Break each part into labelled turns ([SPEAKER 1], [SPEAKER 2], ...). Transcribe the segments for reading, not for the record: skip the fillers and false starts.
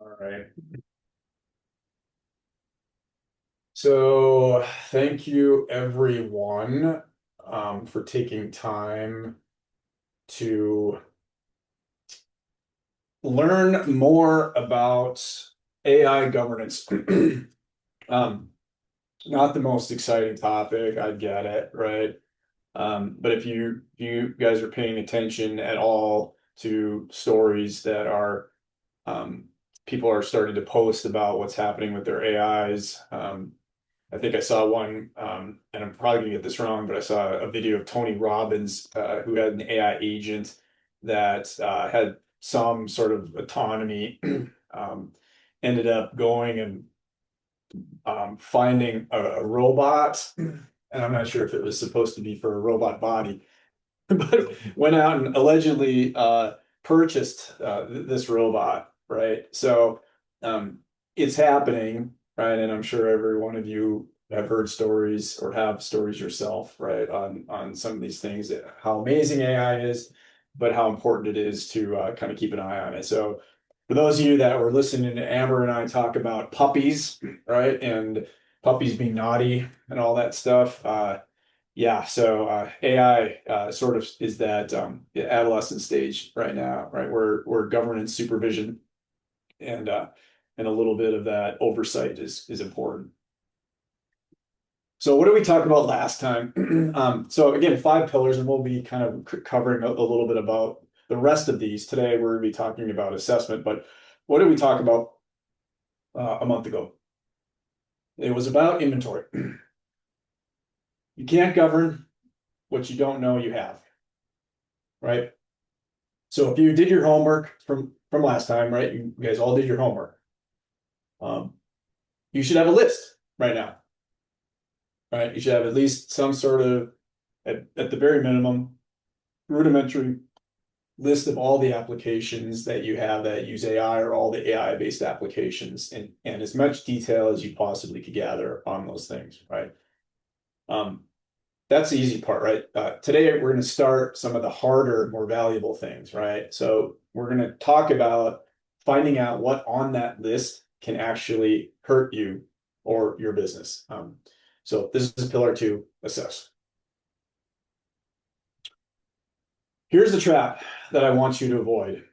[SPEAKER 1] All right. So thank you everyone for taking time to learn more about AI governance. Um, Not the most exciting topic, I get it, right? But if you guys are paying attention at all to stories that are people are starting to post about what's happening with their AIs. I think I saw one, and I'm probably gonna get this wrong, but I saw a video of Tony Robbins, who had an AI agent that had some sort of autonomy, um, ended up going and finding a robot, and I'm not sure if it was supposed to be for a robot body, but went out and allegedly purchased this robot, right? So um, it's happening, right? And I'm sure every one of you have heard stories or have stories yourself, right, on some of these things, how amazing AI is, but how important it is to kind of keep an eye on it. So for those of you that were listening to Amber and I talk about puppies, right, and puppies being naughty and all that stuff, yeah, so AI sort of is that adolescent stage right now, right? Where governance, supervision, and a little bit of that oversight is important. So what did we talk about last time? So again, 5 pillars, and we'll be kind of covering a little bit about the rest of these. Today we're going to be talking about assessment, but what did we talk about a month ago? It was about inventory. You can't govern what you don't know you have, right? So if you did your homework from last time, right? You guys all did your homework. Um, you should have a list right now, right? You should have at least some sort of, at the very minimum, rudimentary list of all the applications that you have that use AI or all the AI-based applications and as much detail as you possibly could gather on those things, right? Um, that's the easy part, right? Today, we're going to start some of the harder, more valuable things, right? So we're going to talk about finding out what on that list can actually hurt you or your business. So this is pillar 2, assess. Here's the trap that I want you to avoid.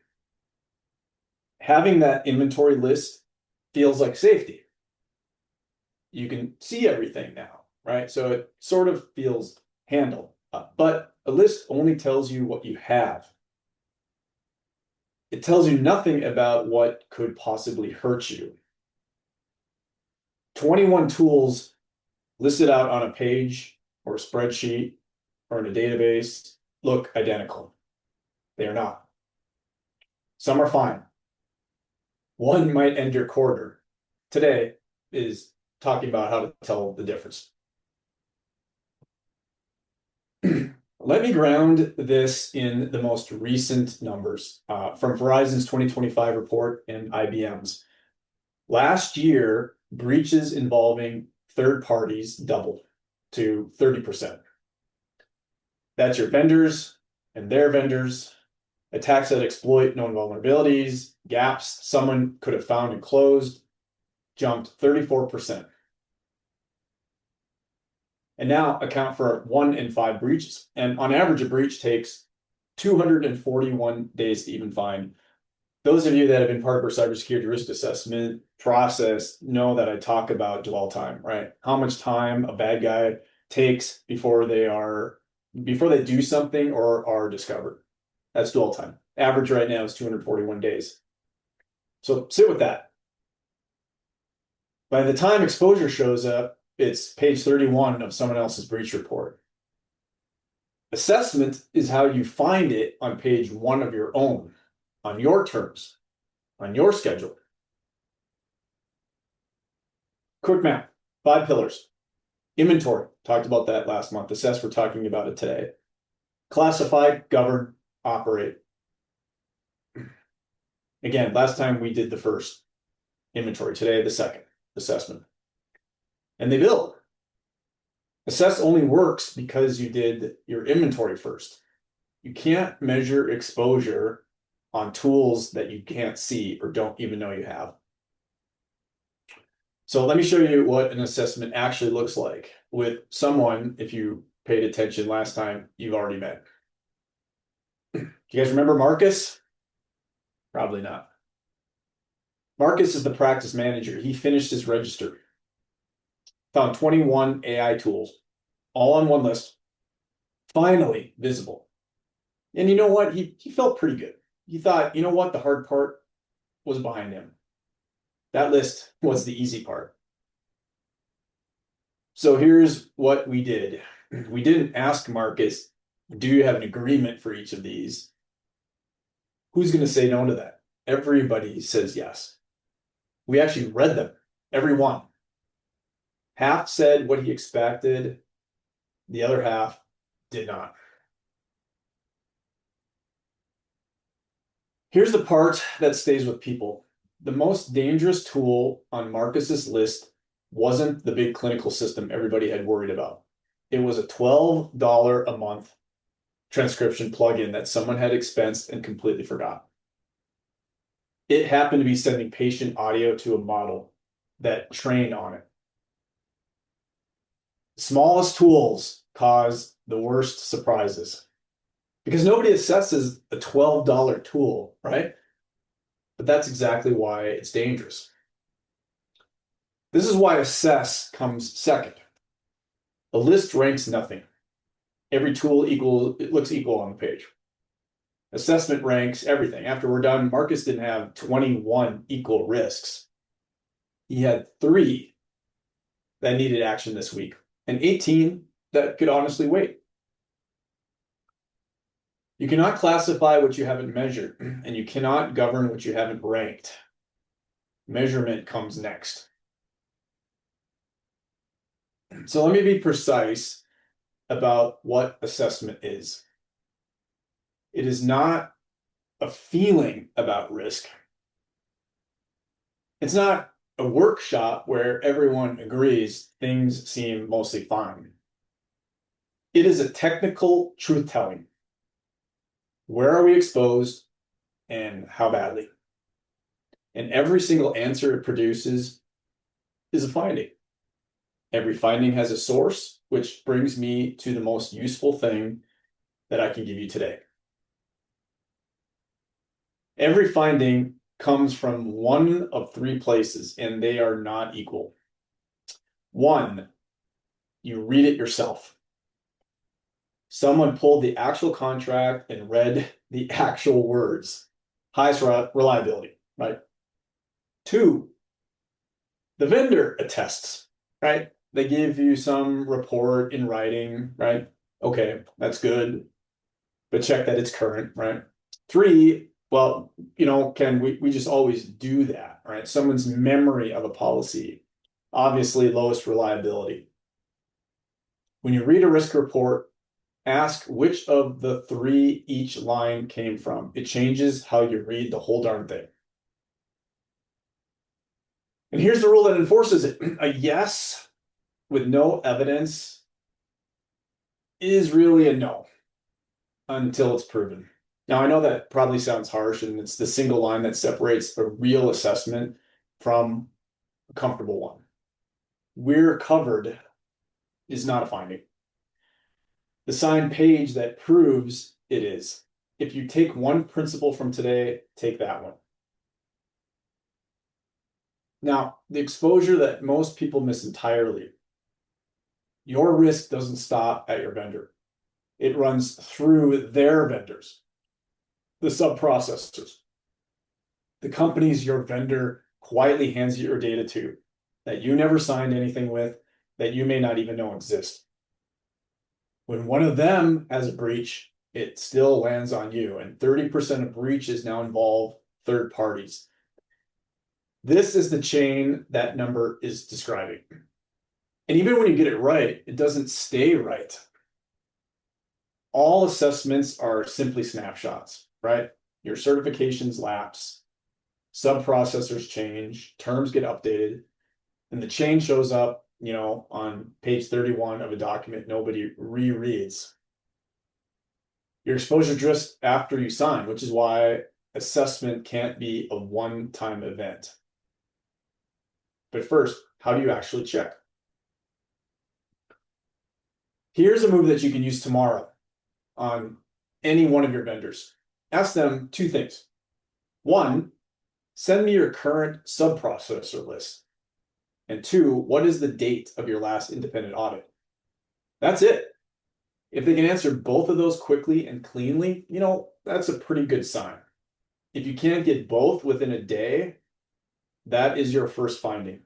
[SPEAKER 1] Having that inventory list feels like safety. You can see everything now, right? So it sort of feels handled, but a list only tells you what you have. It tells you nothing about what could possibly hurt you. 21 tools listed out on a page or a spreadsheet or in a database look identical. They are not. Some are fine. One might end your quarter. Today is talking about how to tell the difference. Let me ground this in the most recent numbers from Verizon's 2025 report and IBM's. Last year, breaches involving third parties doubled to 30%. That's your vendors and their vendors, attacks that exploit known vulnerabilities, gaps someone could have found and closed, jumped 34%. And now account for 1 in 5 breaches. And on average, a breach takes 241 days to even find. Those of you that have been part of our cybersecurity risk assessment process know that I talk about dwell time, right? How much time a bad guy takes before they do something or are discovered. That's dwell time. Average right now is 241 days. So sit with that. By the time exposure shows up, it's page 31 of someone else's breach report. Assessment is how you find it on page 1 of your own, on your terms, on your schedule. Quick map, 5 pillars. Inventory, talked about that last month. Assess, we're talking about it today. Classify, govern, operate. Again, last time we did the first, inventory. Today, the second, assessment. And they build. Assess only works because you did your inventory first. You can't measure exposure on tools that you can't see or don't even know you have. So let me show you what an assessment actually looks like with someone, if you paid attention last time, you've already met. Do you guys remember Marcus? Probably not. Marcus is the practice manager. He finished his register. Found 21 AI tools, all on one list, finally visible. And you know what? He felt pretty good. He thought, you know what? The hard part was behind him. That list was the easy part. So here's what we did. We didn't ask Marcus, do you have an agreement for each of these? Who's going to say no to that? Everybody says yes. We actually read them, every one. Half said what he expected, the other half did not. Here's the part that stays with people. The most dangerous tool on Marcus's list wasn't the big clinical system everybody had worried about. It was a $12 a month transcription plugin that someone had expensed and completely forgot. It happened to be sending patient audio to a model that trained on it. Smallest tools cause the worst surprises because nobody assesses a $12 tool, right? But that's exactly why it's dangerous. This is why assess comes second. A list ranks nothing. Every tool looks equal on the page. Assessment ranks everything. After we're done, Marcus didn't have 21 equal risks. He had 3 that needed action this week and 18 that could honestly wait. You cannot classify what you haven't measured, and you cannot govern what you haven't ranked. Measurement comes next. So let me be precise about what assessment is. It is not a feeling about risk. It's not a workshop where everyone agrees things seem mostly fine. It is a technical truth-telling. Where are we exposed and how badly? And every single answer it produces is a finding. Every finding has a source, which brings me to the most useful thing that I can give you today. Every finding comes from one of 3 places, and they are not equal. 1, you read it yourself. Someone pulled the actual contract and read the actual words. Highest reliability, right? 2, the vendor attests, right? They give you some report in writing, right? Okay, that's good, but check that it's current, right? 3, well, you know, Ken, we just always do that, right? Someone's memory of a policy, obviously lowest reliability. When you read a risk report, ask which of the 3 each line came from. It changes how you read the whole darn thing. And here's the rule that enforces it. A yes with no evidence is really a no until it's proven. Now, I know that probably sounds harsh, and it's the single line that separates a real assessment from a comfortable one. We're covered is not a finding. The signed page that proves it is. If you take one principle from today, take that one. Now, the exposure that most people miss entirely, your risk doesn't stop at your vendor. It runs through their vendors, the sub-processors, the companies your vendor quietly hands you your data to, that you never signed anything with, that you may not even know exist. When one of them has a breach, it still lands on you, and 30% of breaches now involve third parties. This is the chain that number is describing. And even when you get it right, it doesn't stay right. All assessments are simply snapshots, right? Your certifications lapse, sub-processors change, terms get updated, and the chain shows up, you know, on page 31 of a document nobody rereads. Your exposure drifts after you sign, which is why assessment can't be a one-time event. But first, how do you actually check? Here's a move that you can use tomorrow on any one of your vendors. Ask them two things. One, send me your current sub-processor list. And two, what is the date of your last independent audit? That's it. If they can answer both of those quickly and cleanly, that's a pretty good sign. If you can't get both within a day, that is your first finding.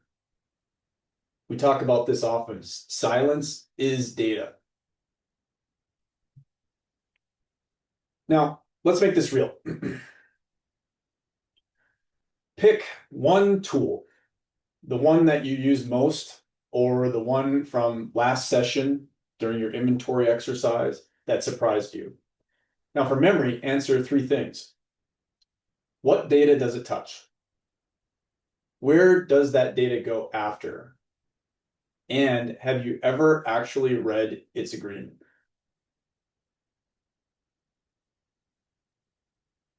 [SPEAKER 1] We talk about this often. Silence is data. Now, let's make this real. Pick one tool, the one that you use most, or the one from last session during your inventory exercise that surprised you. Now, for memory, answer three things. What data does it touch? Where does that data go after? And have you ever actually read its agreement?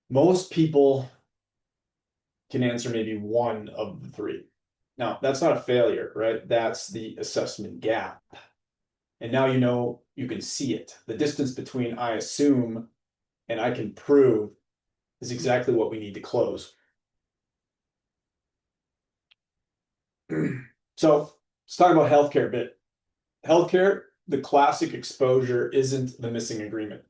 [SPEAKER 1] Most people can answer maybe one of the three. Now, that's not a failure, right? That's the assessment gap. And now you can see it. The distance between I assume and I can prove is exactly what we need to close. So let's talk about healthcare a bit. Healthcare, the classic exposure isn't the missing agreement.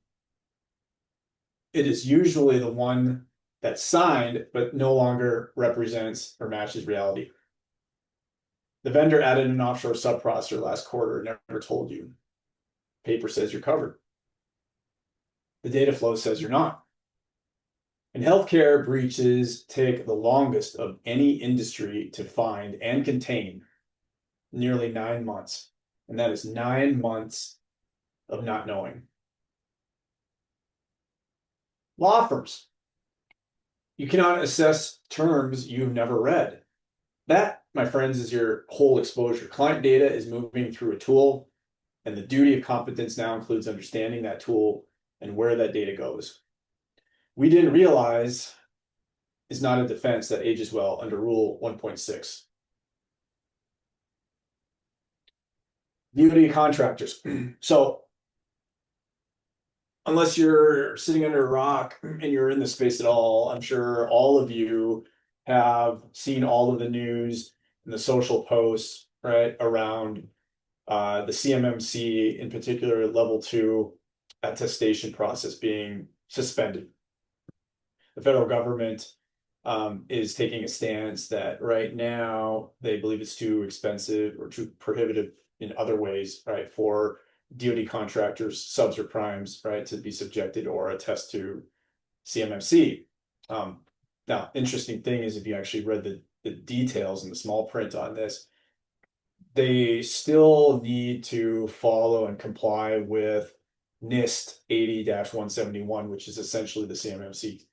[SPEAKER 1] It is usually the one that's signed, but no longer represents or matches reality. The vendor added an offshore sub-processor last quarter and never told you. Paper says you're covered. The data flow says you're not. And healthcare breaches take the longest of any industry to find and contain, nearly 9 months. And that is 9 months of not knowing. Law firms. You cannot assess terms you've never read. That, my friends, is your whole exposure. Client data is moving through a tool, and the duty of competence now includes understanding that tool and where that data goes. We didn't realize is not a defense that ages well under Rule 1.6. Duty of contractors. So unless you're sitting under a rock and you're in the space at all, I'm sure all of you have seen all of the news and the social posts, right, around the CMMC, in particular, level 2 attestation process being suspended. The federal government is taking a stance that right now they believe it's too expensive or too prohibitive in other ways, right, for DoD contractors, subs or primes, right, to be subjected or attest to CMMC. Now, interesting thing is if you actually read the details in the small print on this, they still need to follow and comply with NIST 80-171, which is essentially the CMMC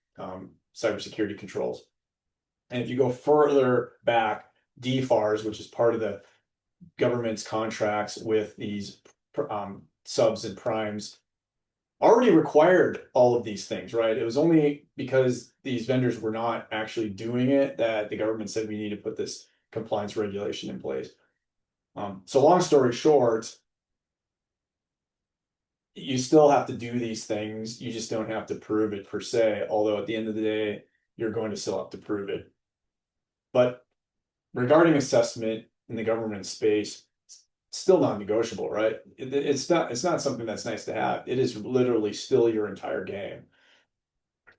[SPEAKER 1] cybersecurity controls. And if you go further back, DFARS, which is part of the government's contracts with these subs and primes, already required all of these things, right? It was only because these vendors were not actually doing it that the government said we need to put this compliance regulation in place. So long story short, you still have to do these things. You just don't have to prove it per se, although at the end of the day, you're going to still have to prove it. But regarding assessment in the government space, it's still non-negotiable, right? It's not something that's nice to have. It is literally still your entire game.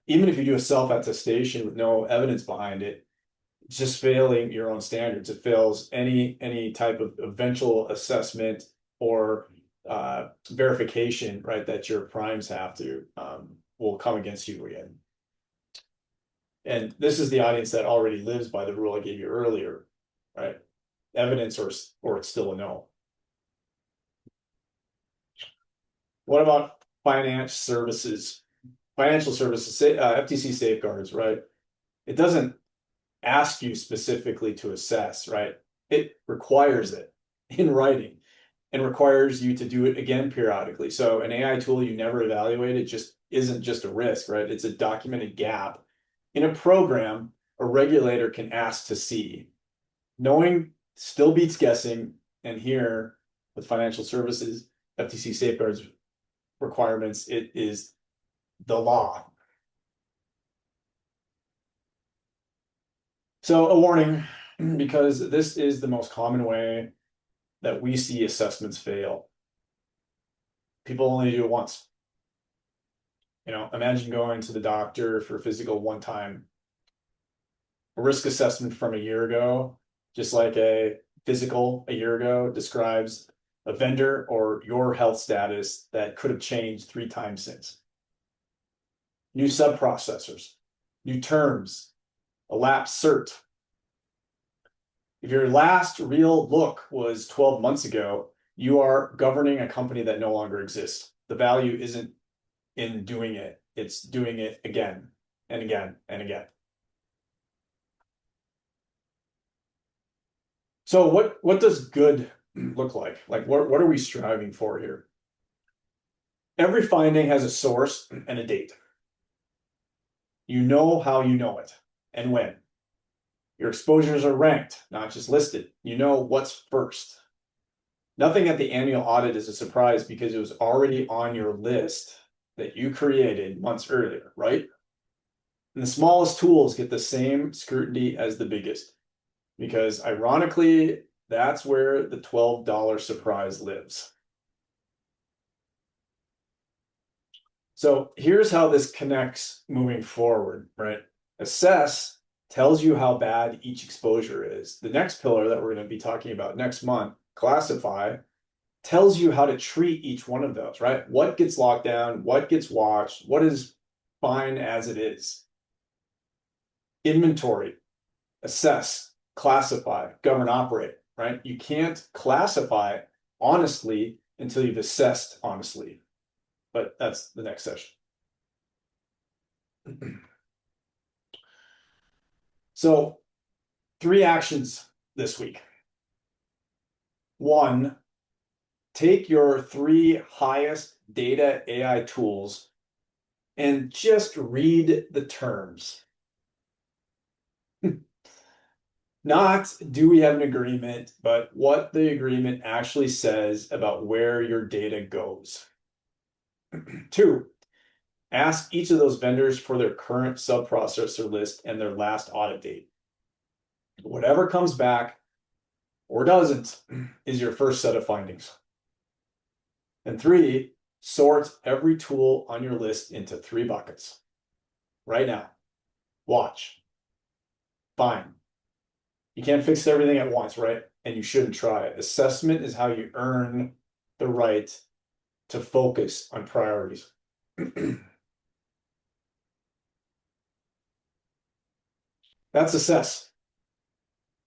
[SPEAKER 1] Even if you do a self-attestation with no evidence behind it, it's just failing your own standards. It fails any type of eventual assessment or verification, right, that your primes have to will come against you again. And this is the audience that already lives by the rule I gave you earlier, right? Evidence or it's still a no. What about financial services? Financial services, FTC safeguards, right? It doesn't ask you specifically to assess, right? It requires it in writing and requires you to do it again periodically. So an AI tool you never evaluated just isn't just a risk, right? It's a documented gap In a program, a regulator can ask to see. Knowing still beats guessing, and here with financial services, FTC safeguards requirements, it is the law. So a warning, because this is the most common way that we see assessments fail. People only do it once. Imagine going to the doctor for a physical one time. A risk assessment from a year ago, just like a physical a year ago, describes a vendor or your health status that could have changed 3 times since. New subprocessors, new terms, a lapsed cert. If your last real look was 12 months ago, you are governing a company that no longer exists. The value isn't in doing it, it's doing it again and again and again. So what does good look like? Like what are we striving for here? Every finding has a source and a date. You know how you know it and when. Your exposures are ranked, not just listed. You know what's first. Nothing at the annual audit is a surprise because it was already on your list that you created months earlier, right? And the smallest tools get the same scrutiny as the biggest, because ironically, that's where the $12 surprise lives. So here's how this connects moving forward, right? Assess tells you how bad each exposure is. The next pillar that we're going to be talking about next month, classify, tells you how to treat each one of those, right? What gets locked down, what gets watched, what is fine as it is. Inventory, assess, classify, govern, operate, right? You can't classify honestly until you've assessed honestly, but that's the next session. So 3 actions this week. 1, take your 3 highest data AI tools and just read the terms. Not do we have an agreement, but what the agreement actually says about where your data goes. 2, ask each of those vendors for their current subprocessor list and their last audit date. Whatever comes back or doesn't is your first set of findings. And 3, sort every tool on your list into 3 buckets. Right now, watch, find. You can't fix everything at once, right? And you shouldn't try. Assessment is how you earn the right to focus on priorities. That's assess,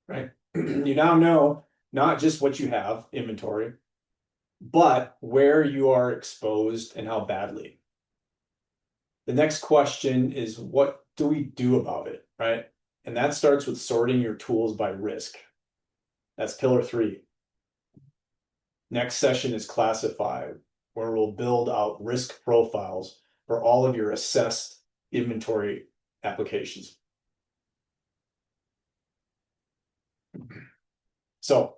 [SPEAKER 1] right? You now know not just what you have, inventory, but where you are exposed and how badly. The next question is, what do we do about it, right? And that starts with sorting your tools by risk. That's pillar 3. Next session is classify, where we'll build out risk profiles for all of your assessed inventory applications. So,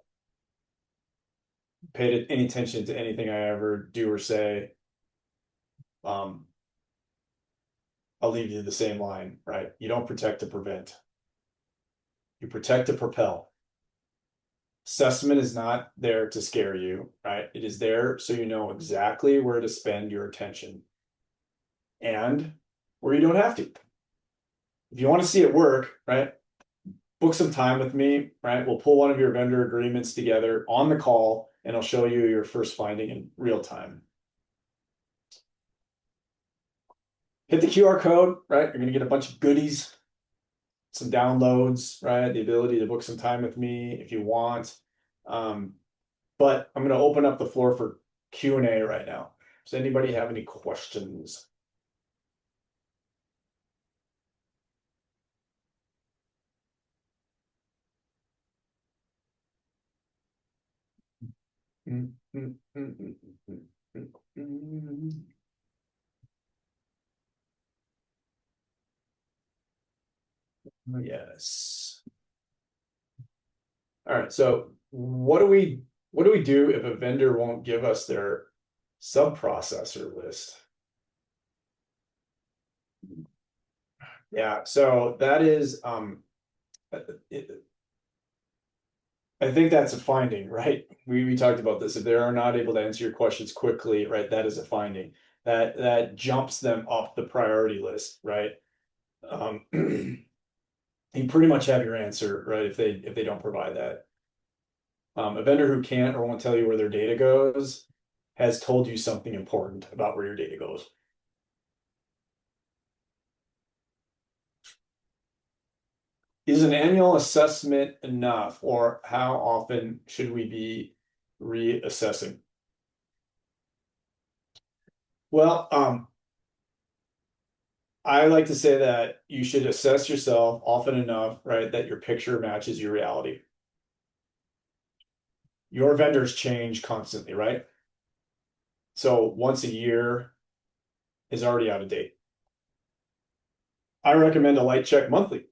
[SPEAKER 1] paid any attention to anything I ever do or say, I'll leave you the same line, right? You don't protect to prevent. You protect to propel. Assessment is not there to scare you, right? It is there so you know exactly where to spend your attention and where you don't have to. If you want to see it work, right? Book some time with me, right? We'll pull one of your vendor agreements together on the call and I'll show you your first finding in real time. Hit the QR code, right? You're going to get a bunch of goodies, some downloads, right? The ability to book some time with me if you want. But I'm going to open up the floor for Q&A right now. Does anybody have any questions? Yes. All right. So what do we do if a vendor won't give us their sub-processor list? Yeah. So that is it, I think that's a finding, right? We talked about this. If they are not able to answer your questions quickly, right, that is a finding. That jumps them up the priority list, right? You pretty much have your answer, right? If they don't provide that. A vendor who can't or won't tell you where their data goes has told you something important about where your data goes. Is an annual assessment enough, or how often should we be reassessing? Well, I like to say that you should assess yourself often enough, right, that your picture matches your reality. Your vendors change constantly, right? So once a year is already out of date. I recommend a light check monthly,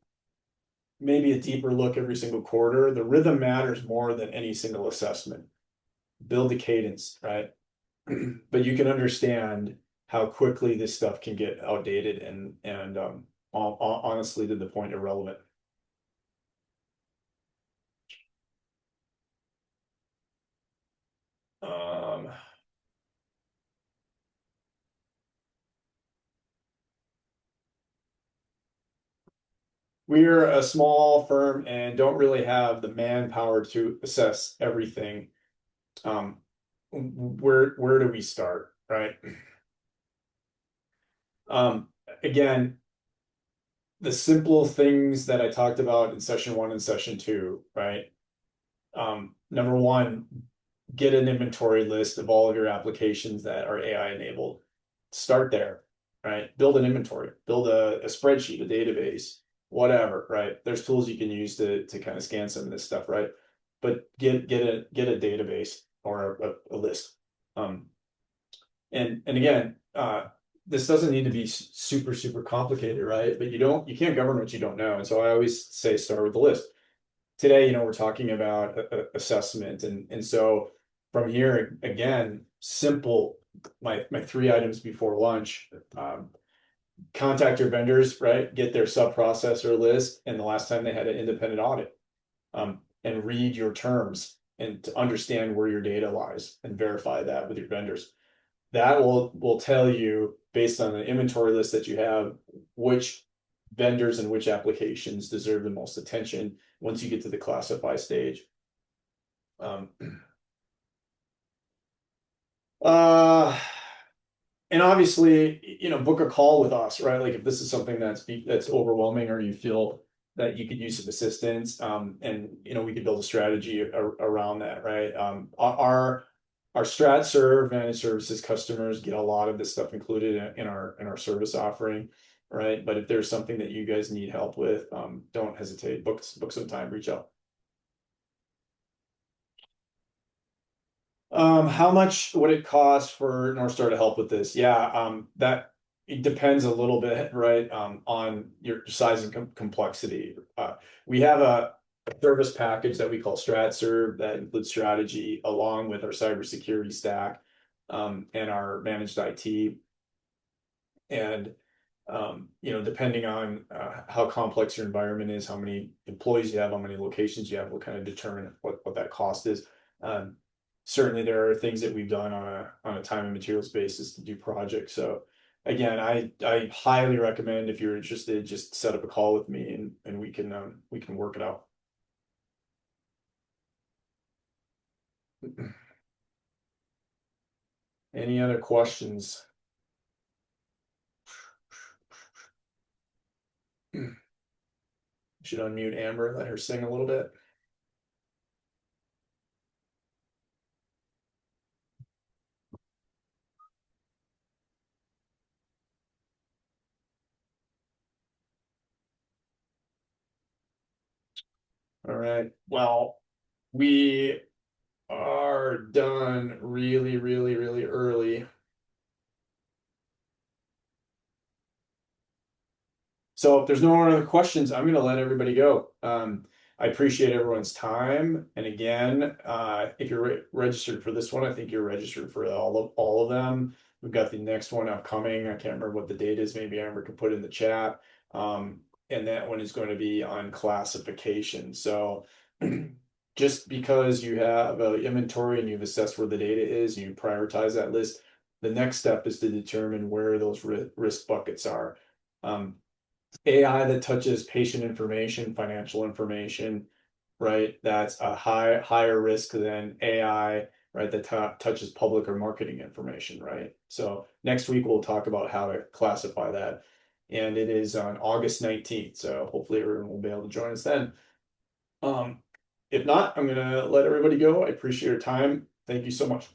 [SPEAKER 1] maybe a deeper look every single quarter. The rhythm matters more than any single assessment. Build a cadence, right? But you can understand how quickly this stuff can get outdated and honestly to the point irrelevant. Um, we're a small firm and don't really have the manpower to assess everything. Um, where do we start, right? Um, Again, the simple things that I talked about in session one and session two, right? Number one, get an inventory list of all of your applications that are AI enabled. Start there, right? Build an inventory, build a spreadsheet, a database, whatever, right? There's tools you can use to kind of scan some of this stuff, right? But get a database or a list. Um, and again, this doesn't need to be super complicated, right? But you can't govern what you don't know. And so I always say start with the list. Today, we're talking about assessment, and so from here again, simple. My three items before lunch: contact your vendors, right? Get their sub processor list, and the last time they had an independent audit, and read your terms and to understand where your data lies and verify that with your vendors. That will tell you based on the inventory list that you have which vendors and which applications deserve the most attention once you get to the classify stage. Um, uh, and obviously, book a call with us, right? Like if this is something that's overwhelming or you feel that you could use some assistance, and we could build a strategy around that, right? Our strat serve managed services customers get a lot of this stuff included in our service offering, right? But if there's something that you guys need help with, don't hesitate. Book some time, reach out. How much would it cost for NorthStar to help with this? Yeah, that it depends a little bit, right, on your size and complexity. We have a service package that we call StratServe that includes strategy along with our cybersecurity stack, and our managed IT. And depending on how complex your environment is, how many employees you have, how many locations you have, will kind of determine what that cost is. Um, Certainly, there are things that we've done on a time and materials basis to do projects. So again, I highly recommend if you're interested, just set up a call with me and we can work it out. Any other questions? Should unmute Amber, let her sing a little bit. All right. Well, we are done really early. So if there's no more other questions, I'm going to let everybody go. I appreciate everyone's time. And again, if you're registered for this one, I think you're registered for all of them. We've got the next one upcoming. I can't remember what the date is. Maybe Amber can put it in the chat. And that one is going to be on classification. So just because you have an inventory and you've assessed where the data is, and you prioritize that list, the next step is to determine where those risk buckets are. AI that touches patient information, financial information, right? That's a higher risk than AI, right? That touches public or marketing information, right? So next week we'll talk about how to classify that. And it is on August 19th. So hopefully everyone will be able to join us then. If not, I'm gonna let everybody go. I appreciate your time. Thank you so much.